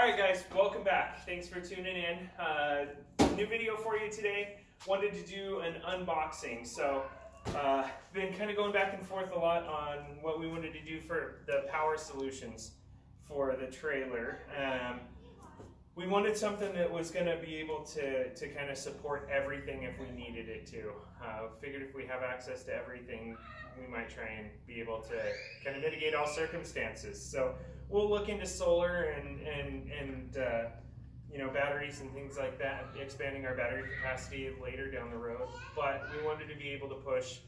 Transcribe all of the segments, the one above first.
Alright guys, welcome back. Thanks for tuning in. New video for you today. Wanted to do an unboxing. So, been kind of going back and forth a lot on what we wanted to do for the power solutions for the trailer. We wanted something that was going to be able to kind of support everything if we needed it to. Figured if we have access to everything, we might try and be able to kind of mitigate all circumstances. So we'll look into solar and you know, batteries and things like that, expanding our battery capacity later down the road. But we wanted to be able to push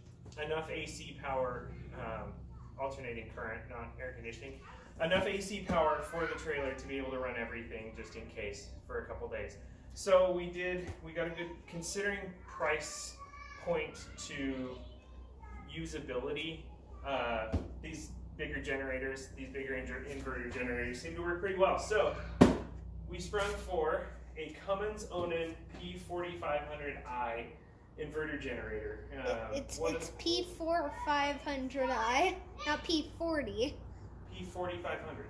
enough AC power, alternating current, not air conditioning, enough AC power for the trailer to be able to run everything just in case for a couple days. So we got a good, considering price point to usability, these bigger generators, these bigger inverter generators seem to work pretty well. So we sprung for a Cummins Onan p4500i inverter generator. It's p4500i, not p40. P4500.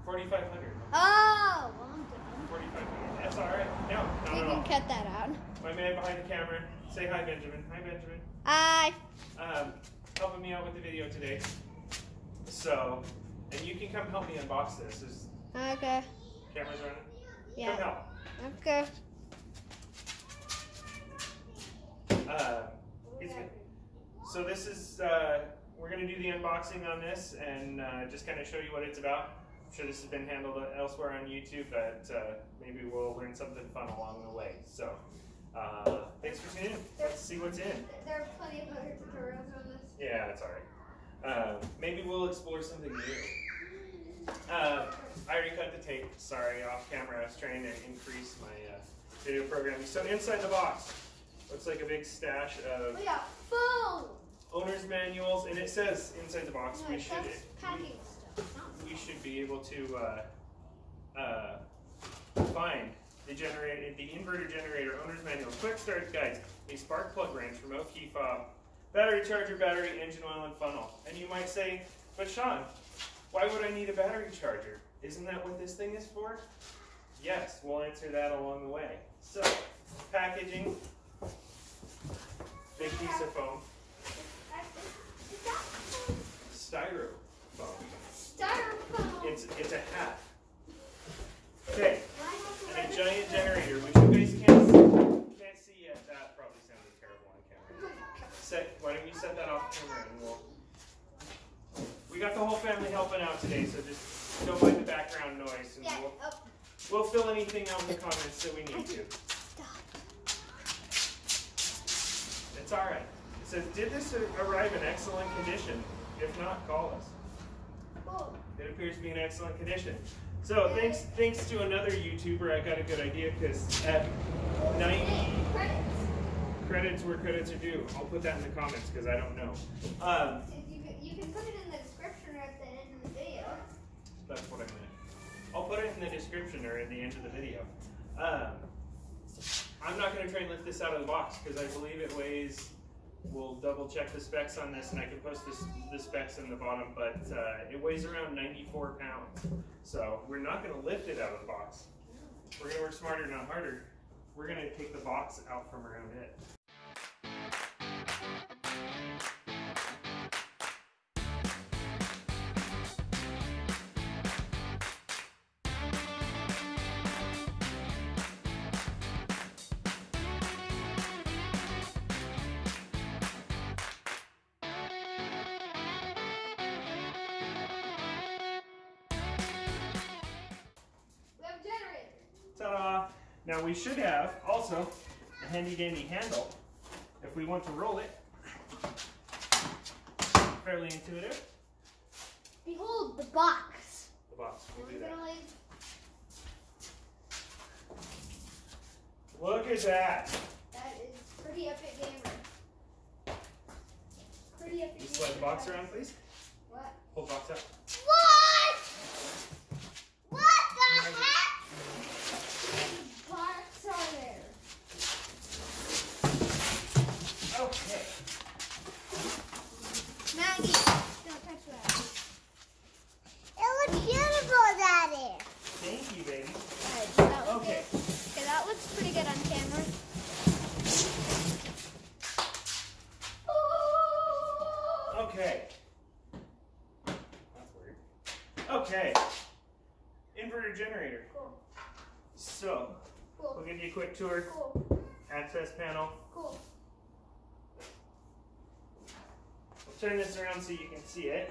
4500. Oh, well, I'm done. 4500. That's all right. No, We can cut that out. My man behind the camera. Say hi, Benjamin. Hi, Benjamin. Hi. Helping me out with the video today. So, and you can come help me unbox this. Okay. Camera's running? Yeah. Come help. Okay. So this is, we're going to do the unboxing on this and just kind of show you what it's about. I'm sure this has been handled elsewhere on YouTube, but maybe we'll learn something fun along the way. So, thanks for tuning in. Let's see what's in. There are plenty of other tutorials on this. Yeah, it's alright. Maybe we'll explore something new. I already cut the tape. Sorry, off camera. I was trying to increase my video programming. So inside the box, looks like a big stash of phone owner's manuals, and it says inside the box we should be able to find the inverter generator owner's manual, quick start guides, a spark plug wrench, remote key fob, battery charger, battery, engine oil, and funnel. And you might say, but Sean, why would I need a battery charger? Isn't that what this thing is for? Yes, we'll answer that along the way. So, packaging, big piece of foam. Styrofoam. It's a hat. Okay, and a giant generator, which you guys can't see yet. That probably sounded terrible on camera. Why don't you set that off camera and we got the whole family helping out today, so just don't mind the background noise, and we'll fill anything out in the comments that we need to. It's all right. It says, did this arrive in excellent condition? If not, call us. It appears to be in excellent condition. So thanks to another YouTuber, I got a good idea, because at 90 credits where credits are due. I'll put that in the comments because I don't know. You can put it in the description or at the end of the video. That's what I meant. I'll put it in the description or at the end of the video. I'm not going to try and lift this out of the box because I believe it weighs. We'll double check the specs on this, and I can post the specs in the bottom, but it weighs around 94 pounds. So we're not going to lift it out of the box. We're going to work smarter, not harder. We're going to take the box out from around it. Ta-da! Now we should have also a handy dandy handle if we want to roll it. Fairly intuitive. Behold the box. The box. We'll do that. Look at that. That is pretty epic gamer. Pretty epic. You slide the box around, please. What? Pull the box out. What? What the heck? Parts are there. Okay. Maggie, don't touch that. It looks beautiful, Daddy. Thank you, baby. Okay. Inverter generator. Cool. So, Cool. we'll give you a quick tour. Cool. Access panel. Cool. We'll turn this around so you can see it.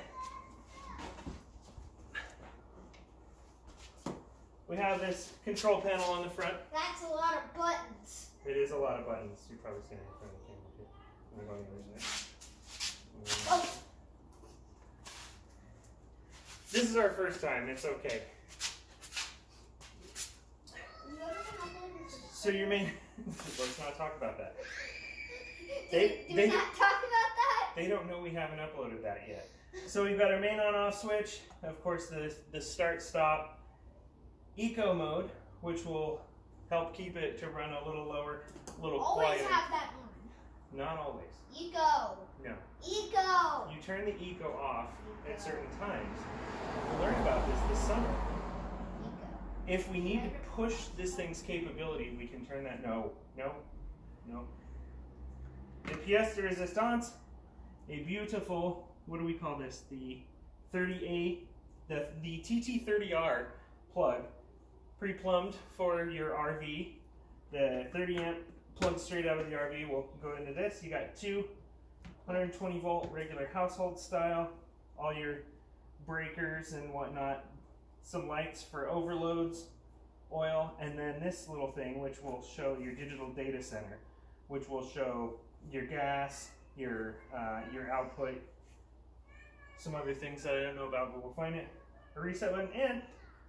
We have this control panel on the front. That's a lot of buttons. It is a lot of buttons. You're probably seeing it in front of the camera too. I'm going the other side. Oh. This is our first time. It's okay. So your main. Let's not talk about that. Did we not talk about that? They don't know we haven't uploaded that yet. So we've got our main on-off switch. Of course, the start-stop eco mode, which will help keep it to run a little lower, a little Always quieter. have that on. Not always. Eco. No. Eco. You turn the eco off at certain times. We'll learn about this summer. Eco. If we need to push this thing's capability, we can turn that. No. The pièce de résistance, a beautiful, what do we call this? The 30A, the TT30R plug, pre-plumbed for your RV. The 30 amp plugged straight out of the RV will go into this. You got two 120 volt regular household style, all your breakers and whatnot, some lights for overloads, oil, and then this little thing which will show your digital data center, which will show your gas, your output, some other things that I don't know about, but we'll find it. A reset button and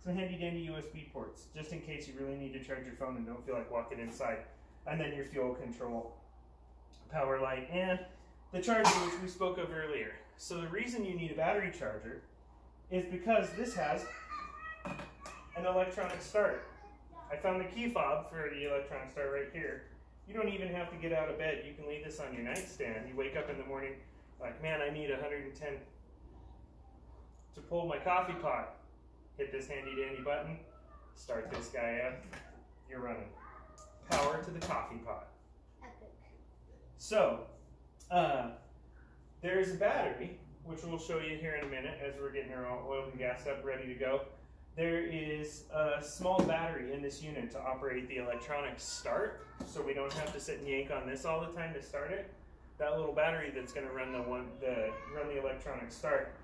some handy dandy USB ports, just in case you really need to charge your phone and don't feel like walking inside. And then your fuel control, power light, and the charger which we spoke of earlier. So the reason you need a battery charger is because this has an electronic start. I found the key fob for the electronic start right here. You don't even have to get out of bed. You can leave this on your nightstand. You wake up in the morning like, man, I need 110 to pull my coffee pot. Hit this handy dandy button, start this guy up, you're running. Power to the coffee pot. Epic. So, there's a battery, which we'll show you here in a minute as we're getting our oil and gas up ready to go. There is a small battery in this unit to operate the electronic start, so we don't have to sit and yank on this all the time to start it. That little battery that's going to run the electronic start,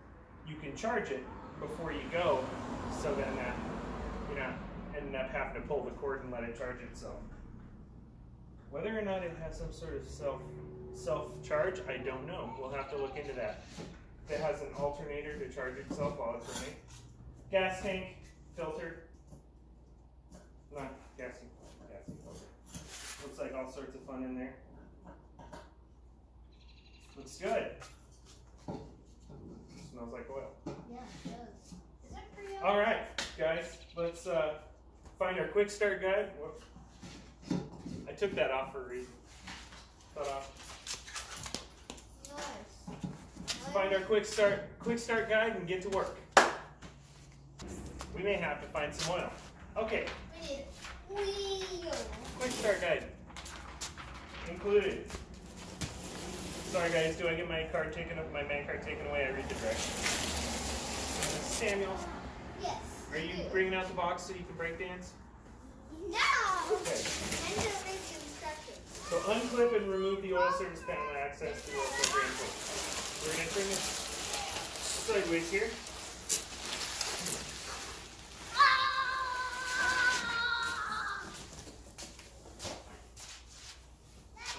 you can charge it before you go, so then you're not ending up having to pull the cord and let it charge itself. Whether or not it has some sort of self-charge, I don't know. We'll have to look into that. If it has an alternator to charge itself while it's running. Gas tank, filter. Not gassy filter. Looks like all sorts of fun in there. Looks good. Smells like oil. Yeah, it does. Is that for you? All right, guys, let's find our quick start guide. Whoops. I took that off for a reason. Cut off. Nice. Find our quick start guide and get to work. We may have to find some oil. Okay. We need wheel. Quick start guide included. Sorry guys, do I get my man card taken away? I read the directions. Samuel, Yes. are you bringing out the box so you can break dance? No. Okay. I'm gonna read the instructions. So unclip and remove the oil service panel and access to the oil filter input. We're going to turn this sideways here.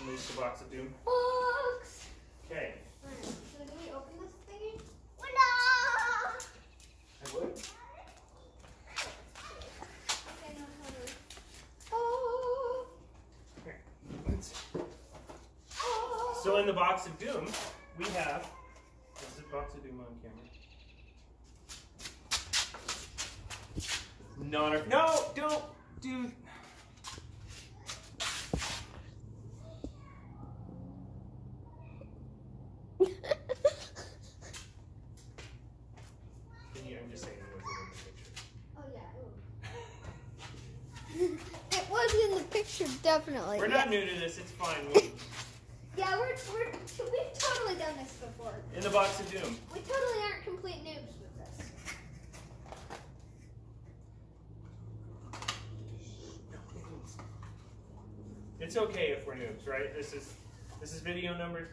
Unleash the box of doom. Books. Okay. Alright, so do we open this thingy? I would. Okay, no, how do we? Oh. Here. So in the box of doom, we have. Is the box of doom on camera? Not our. No, don't, dude. I'm just saying it wasn't in the picture. Oh yeah, it was in the picture, definitely. We're not new to this, it's fine. Yeah, we've totally done this before. In the box of doom. We totally aren't complete noobs with this. It's okay if we're noobs, right? This is video number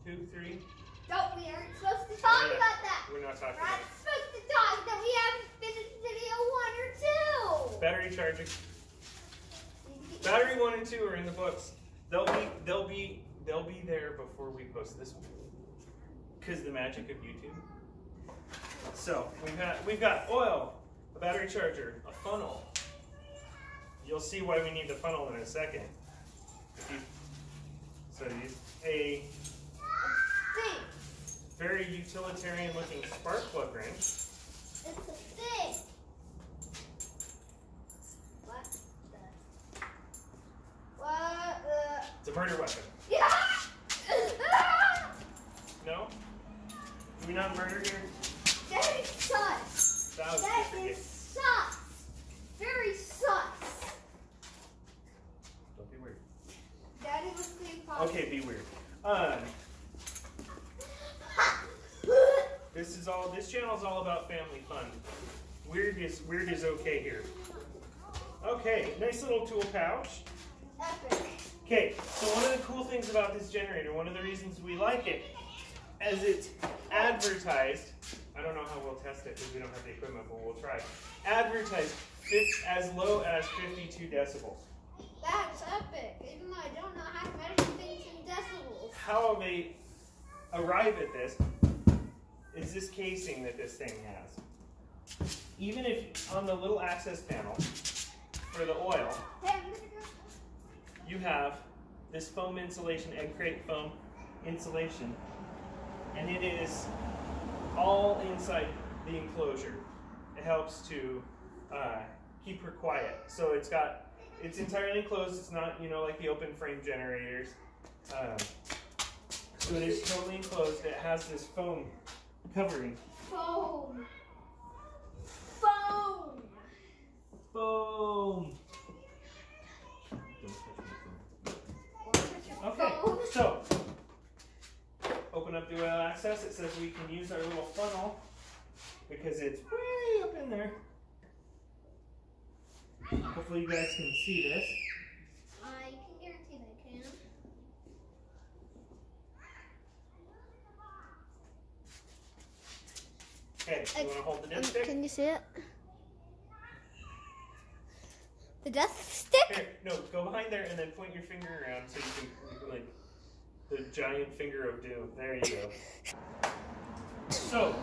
2, 3. No, we aren't supposed to talk about that. We're not talking We're about not supposed to talk that we haven't finished video 1 or 2. battery charging. Battery 1 and 2 are in the books. They'll be there before we post this one. Because the magic of YouTube. So we've got oil, a battery charger, a funnel. You'll see why we need the funnel in a second. So use a very utilitarian looking spark plug wrench. It's a thing. What the? It's a murder weapon. Yeah. No? Do we not murder here? That is sus. That is sus. Very sus. Don't be weird. Daddy was being positive. Okay, be weird. This channel is all about family fun. Weird is okay here. Okay, nice little tool pouch. Epic. Okay, so one of the cool things about this generator, one of the reasons we like it, as it's advertised, I don't know how we'll test it because we don't have the equipment, but we'll try. Advertised as low as 52 decibels. That's epic, even though I don't know how to measure things in decibels. How they arrive at this is this casing that this thing has. Even if on the little access panel for the oil, you have this foam insulation, egg crate foam insulation, and it is all inside the enclosure. It helps to keep her quiet. So it's entirely enclosed. It's not, like the open frame generators. So it is totally enclosed. It has this foam covering. Foam. Foam. Foam. Okay, so open up the oil access. It says we can use our little funnel because it's way up in there. Hopefully you guys can see this. I can guarantee they can. Okay, you want to hold the dipstick? Can you see it? The death stick? Here, no, go behind there and then point your finger around so you can like the giant finger of doom. There you go. So,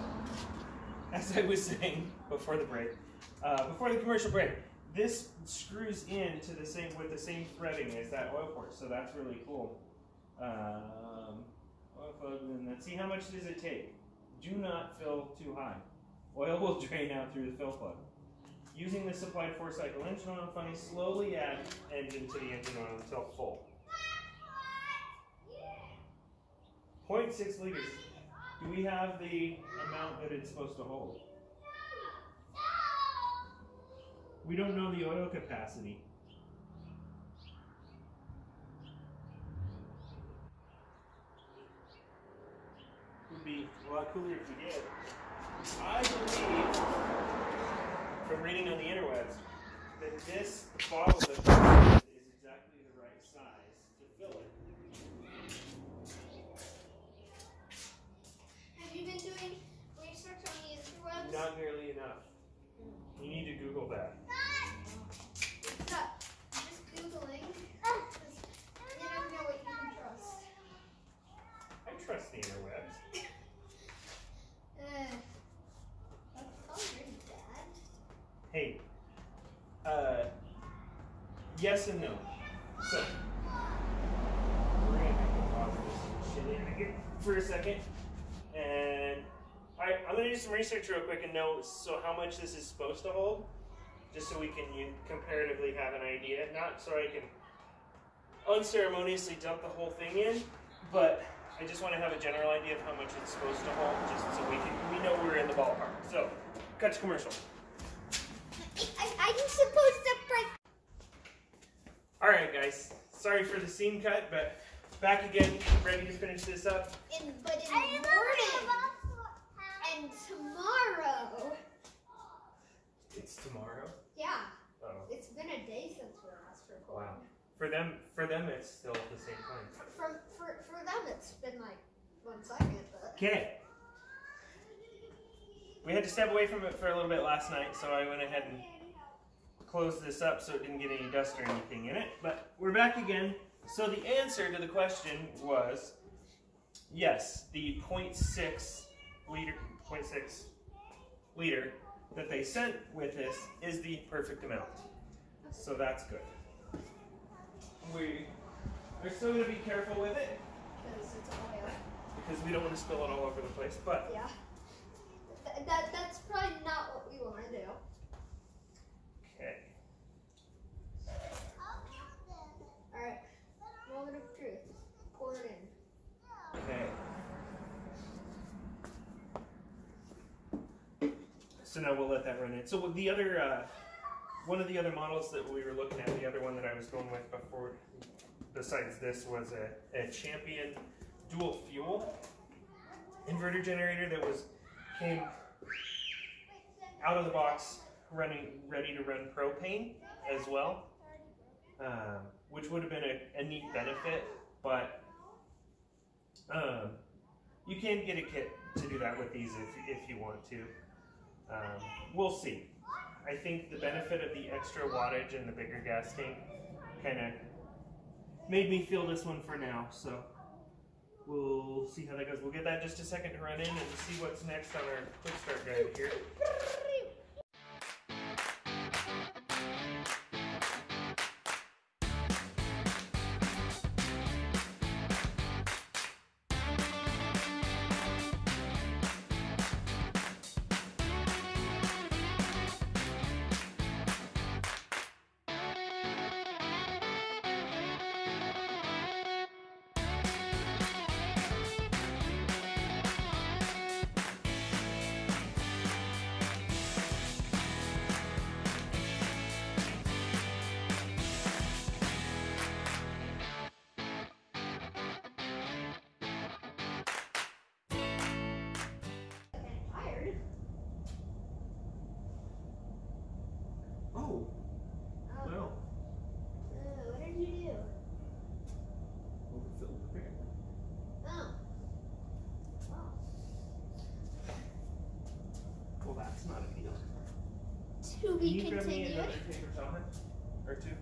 as I was saying before the break, before the commercial break, this screws in to the same with the same threading as that oil port, so that's really cool. Oil plug, and then see how much does it take. Do not fill too high. Oil will drain out through the fill plug. Using the supplied 4-cycle engine oil funny, slowly add engine to the engine oil until full. 0.6 liters. Do we have the amount that it's supposed to hold? We don't know the oil capacity. It would be a lot cooler if we did. I believe, from reading on the interwebs, that this bottle that is exactly the right size to fill it. Have you been doing research on the interwebs? Not nearly enough. You need to Google that. Stop. Just Googling. You never know what you can trust. I trust the interwebs. That's hungry, Dad. Hey, yes and no. So, we're going to have to pause this shenanigan for a second. And I'm going to do some research real quick and know how much this is supposed to hold, just so we can comparatively have an idea. Not so I can unceremoniously dump the whole thing in, but I just want to have a general idea of how much it's supposed to hold, just so we know we're in the ballpark. So, cut to commercial. I'm supposed to press. All right, guys. Sorry for the scene cut, but back again, ready to finish this up. But in the morning and tomorrow. It's tomorrow? Yeah. Oh. It's been a day since we last recorded. Wow. For them, it's still at the same time. For them, it's been like 1 second. But... Okay. We had to step away from it for a little bit last night, so I went ahead and closed this up so it didn't get any dust or anything in it. But we're back again. So the answer to the question was yes, the 0.6 liter that they sent with this is the perfect amount. So that's good. We are still going to be careful with it Because it's oil. because we don't want to spill it all over the place. But Yeah. That's probably not what we want to do. okay. Alright. Moment of truth. Pour it in. Okay. So now we'll let that run in. So with the other, one of the other models that we were looking at, the other one that I was going with before, besides this, was a Champion dual fuel inverter generator that came out of the box ready to run propane as well, which would have been a neat benefit, but you can get a kit to do that with these if you want to. We'll see. I think the benefit of the extra wattage and the bigger gas tank kind of made me feel this one for now, so we'll see how that goes. We'll get that just a second to run in and see what's next on our quick start guide here. Oh, well. What did you do? Overfilled apparently. Oh. Well, that's not a deal. To Can be you grab me continued. another paper towel or two?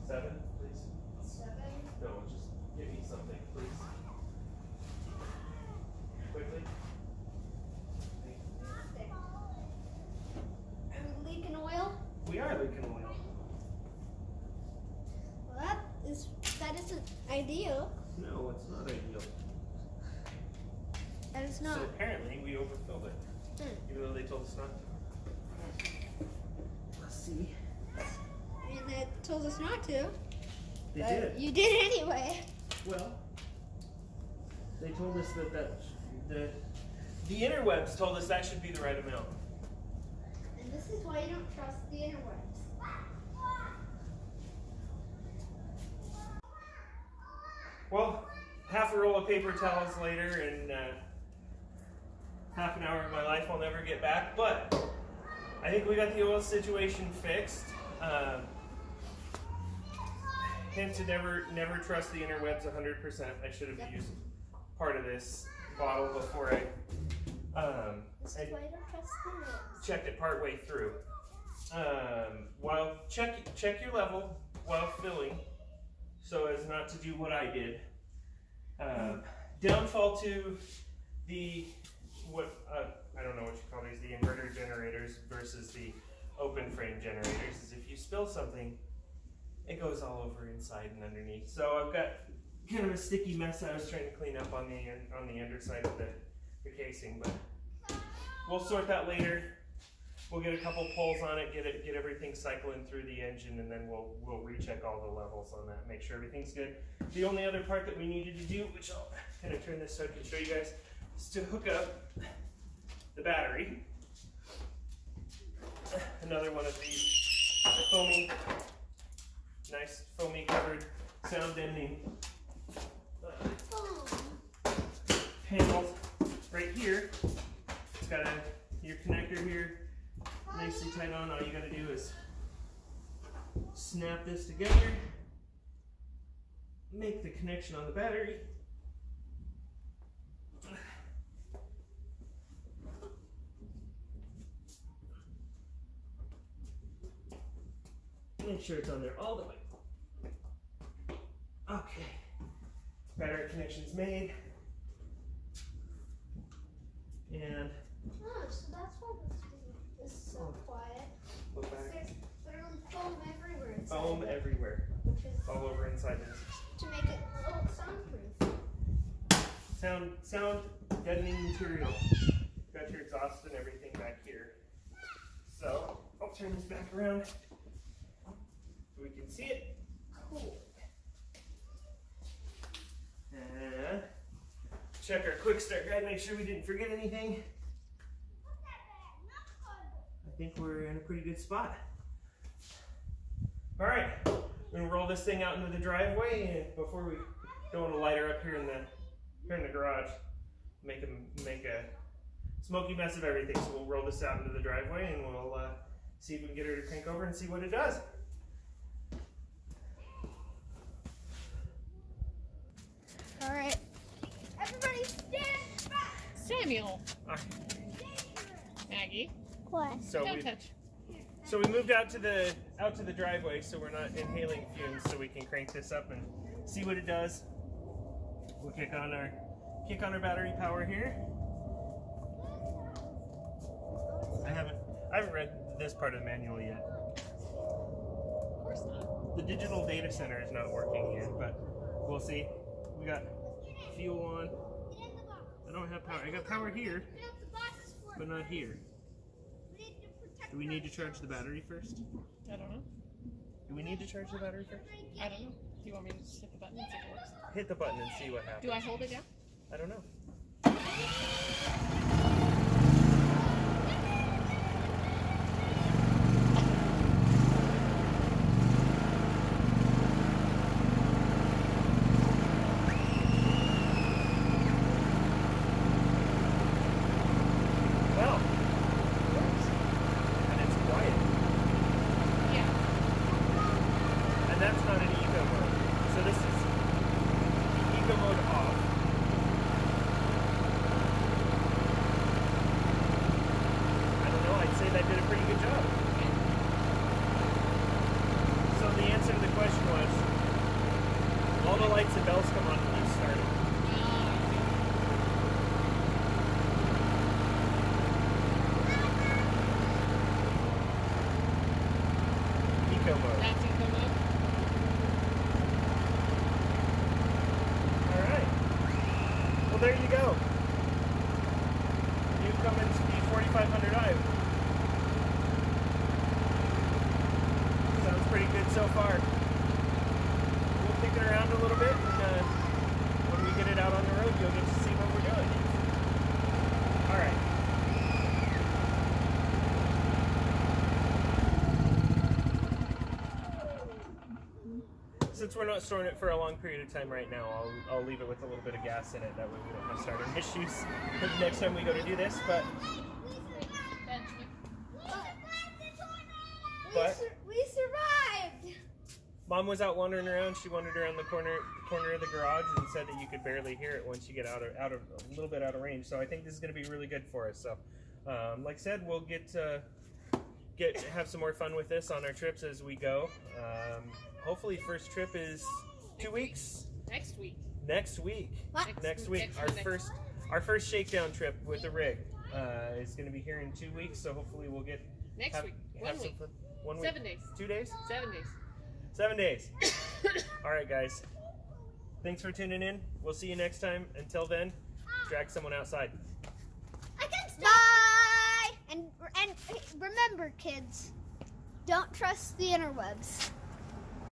7, please. 7. No, just give me something, please. Quickly. Are we leaking oil? We are leaking oil. Well, that isn't ideal. No, it's not ideal. That is not. So apparently we overfilled it, even though they told us not to. Let's see. And they told us not to. They but did. You did anyway. Well, they told us that the interwebs told us that should be the right amount. And this is why you don't trust the interwebs. Well, half a roll of paper towels later and half an hour of my life I'll never get back, but I think we got the oil situation fixed. Hint to never trust the interwebs 100%. I should have used part of this bottle before I This is why you don't trust the interwebs. checked it part way through. While check your level while filling, so as not to do what I did. Downfall to the I don't know what you call these, the inverter generators versus the open frame generators, is if you spill something, it goes all over inside and underneath. So I've got kind of a sticky mess I was trying to clean up on the underside of the casing, but we'll sort that later. We'll get a couple pulls on it, get everything cycling through the engine, and then we'll recheck all the levels on that, make sure everything's good. The only other part that we needed to do, which I'll kind of turn this so I can show you guys, is to hook up the battery. Another one of these foamy, nice foamy covered sound deadening panels right here. It's got your connector here nicely tight on. All you got to do is snap this together, make the connection on the battery. Make sure it's on there all the way. Okay, battery connection's made. And oh, so that's why this is so quiet. what battery? There's literally foam everywhere inside. Foam everywhere. Which is All over inside this. to make it a little soundproof. Sound deadening material. Got your exhaust and everything back here. So I'll turn this back around so we can see it. Cool. And check our quick start guide, make sure we didn't forget anything. I think we're in a pretty good spot. All right, we're gonna roll this thing out into the driveway, and before we don't want to light her up here in the garage, make a smoky mess of everything. So we'll roll this out into the driveway, and we'll see if we can get her to crank over and see what it does. All right, everybody stand back. Samuel. All right. Maggie. What? So Don't touch. we moved out to the driveway, so we're not inhaling fumes, so we can crank this up and see what it does. We'll kick on our battery power here. I haven't read this part of the manual yet. Of course not. The digital data center is not working yet, but we'll see. We got fuel on. I don't have power. I got power here, but not here. Do we need to charge the battery first? I don't know. Do we need to charge the battery first? I don't know. Do you want me to just hit the button and see if it works? Hit the button and see what happens. Do I hold it down? I don't know. Well, it works. And it's quiet. Yeah. And that's not an eco mode. So this is eco mode off. I don't know, I'd say that did a pretty good job. So the answer to the question was, all the lights and bells come on when you start it. Eco mode. That's eco mode. Alright. Well, there you go. New Cummins p4500i. Sounds pretty good so far. We'll kick it around a little bit, and when we get it out on the road, you'll get to see what we're doing. Alright. Since we're not storing it for a long period of time right now, I'll leave it with a little bit of gas in it. That way we don't have starting issues the next time we go to do this. But We survived. Mom was out wandering around. She wandered around the corner of the garage and said that you could barely hear it once you get out of a little bit out of range. So I think this is going to be really good for us. So, like I said, we'll have some more fun with this on our trips as we go. Hopefully, first trip is 2 weeks. Next week. Next week. What? Next week. Our first shakedown trip with the rig is going to be here in 2 weeks. So hopefully we'll get Next week. 1 week. 1 week. 7 days. 2 days. 7 days. 7 days. All right, guys. Thanks for tuning in. We'll see you next time. Until then, drag someone outside. Bye. And remember, kids, don't trust the interwebs.